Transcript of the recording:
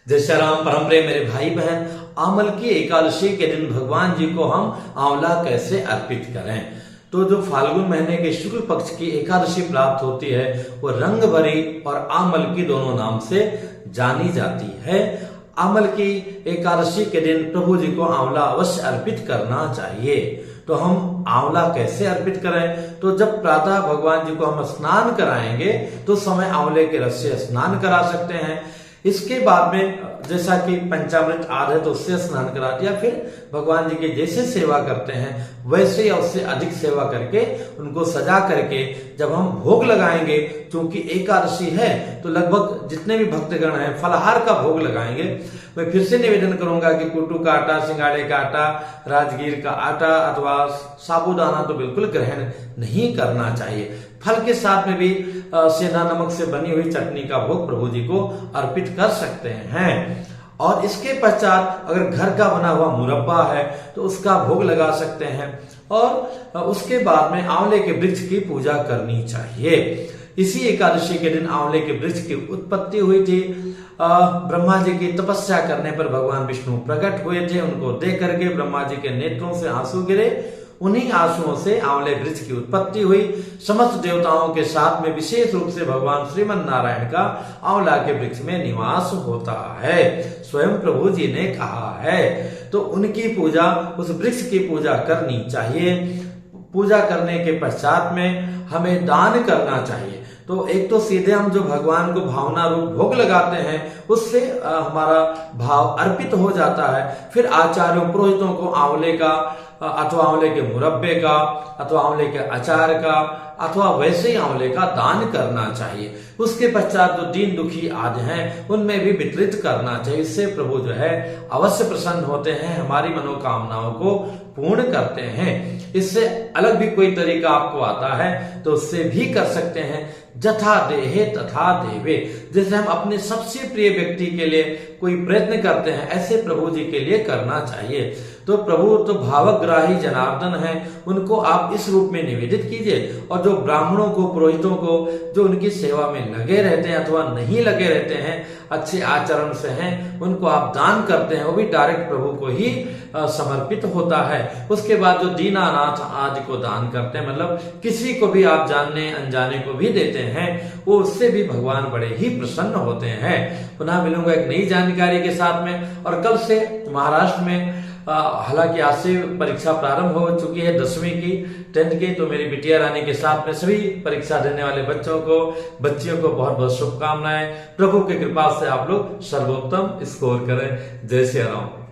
जय श्री राम। परम प्रिय मेरे भाई बहन, आमल की एकादशी के दिन भगवान जी को हम आंवला कैसे अर्पित करें। तो जो फाल्गुन महीने के शुक्ल पक्ष की एकादशी प्राप्त होती है वो रंग भरी और आमल की दोनों नाम से जानी जाती है। आमल की एकादशी के दिन प्रभु जी को आंवला अवश्य अर्पित करना चाहिए। तो हम आंवला कैसे अर्पित करें? तो जब प्रातः भगवान जी को हम स्नान कराएंगे तो समय आंवले के रस से स्नान करा सकते हैं। इसके बाद में जैसा कि पंचामृत आध है तो उससे स्नान करा दिया, फिर भगवान जी की जैसे सेवा करते हैं वैसे या उससे अधिक सेवा करके उनको सजा करके जब हम भोग लगाएंगे, क्योंकि एकादशी है तो लगभग जितने भी भक्तगण हैं फलाहार का भोग लगाएंगे। मैं फिर से निवेदन करूंगा कि कुट्टू का आटा, सिंगाड़े का आटा, राजगीर का आटा अथवा साबूदाना तो बिल्कुल ग्रहण नहीं करना चाहिए। फल के साथ में भी सेंधा नमक से बनी हुई चटनी का भोग प्रभु जी को अर्पित कर सकते हैं। और इसके पश्चात अगर घर का बना हुआ मुरब्बा है तो उसका भोग लगा सकते हैं। और उसके बाद में आंवले के वृक्ष की पूजा करनी चाहिए। इसी एकादशी के दिन आंवले के वृक्ष की उत्पत्ति हुई थी। ब्रह्मा जी की तपस्या करने पर भगवान विष्णु प्रकट हुए थे। उनको देख करके ब्रह्मा जी के नेत्रों से आंसू गिरे। उन्हीं आंसुओं से आंवले वृक्ष की उत्पत्ति हुई। समस्त देवताओं के साथ में विशेष रूप से भगवान श्रीमन नारायण का आंवला के वृक्ष में निवास होता है, स्वयं प्रभु जी ने कहा है। तो उनकी पूजा, उस वृक्ष की पूजा करनी चाहिए। पूजा करने के पश्चात में हमें दान करना चाहिए। तो एक तो सीधे हम जो भगवान को भावना रूप भोग लगाते हैं उससे हमारा भाव अर्पित हो जाता है। फिर आचार्यों पुरोहितों को आंवले का अथवा आंवले के मुरब्बे का अथवा आंवले के अचार का अथवा वैसे ही आंवले का दान करना चाहिए। उसके पश्चात जो दीन दुखी आदि हैं उनमें भी वितरित करना चाहिए। इससे प्रभु जो है अवश्य प्रसन्न होते हैं, हमारी मनोकामनाओं को पूर्ण करते हैं। इससे अलग भी कोई तरीका आपको आता है तो उससे भी कर सकते हैं। जथा देहे तथा देवे, जैसे हम अपने सबसे प्रिय व्यक्ति के लिए कोई प्रयत्न करते हैं ऐसे प्रभु जी के लिए करना चाहिए। तो प्रभु तो भावग्राही जनार्दन हैं, उनको आप इस रूप में निवेदित कीजिए। और जो ब्राह्मणों को, पुरोहितों को जो उनकी सेवा में लगे रहते हैं अथवा नहीं लगे रहते हैं, अच्छे आचरण से हैं, उनको आप दान करते हैं, वो भी डायरेक्ट प्रभु को ही समर्पित होता है। उसके बाद जो दीनानाथ आदि को दान करते हैं, मतलब किसी को भी आप जानने अनजाने को भी देते हैं, वो उससे भी भगवान बड़े ही प्रसन्न होते हैं। पुनः मिलूंगा एक नई जानकारी के साथ में। और कल से महाराष्ट्र में हालांकि आज से परीक्षा प्रारंभ हो चुकी है 10वीं की, 10th की। तो मेरी बिटिया रानी के साथ में सभी परीक्षा देने वाले बच्चों को, बच्चियों को बहुत बहुत शुभकामनाएं। प्रभु की कृपा से आप लोग सर्वोत्तम स्कोर करें। जय श्री राम।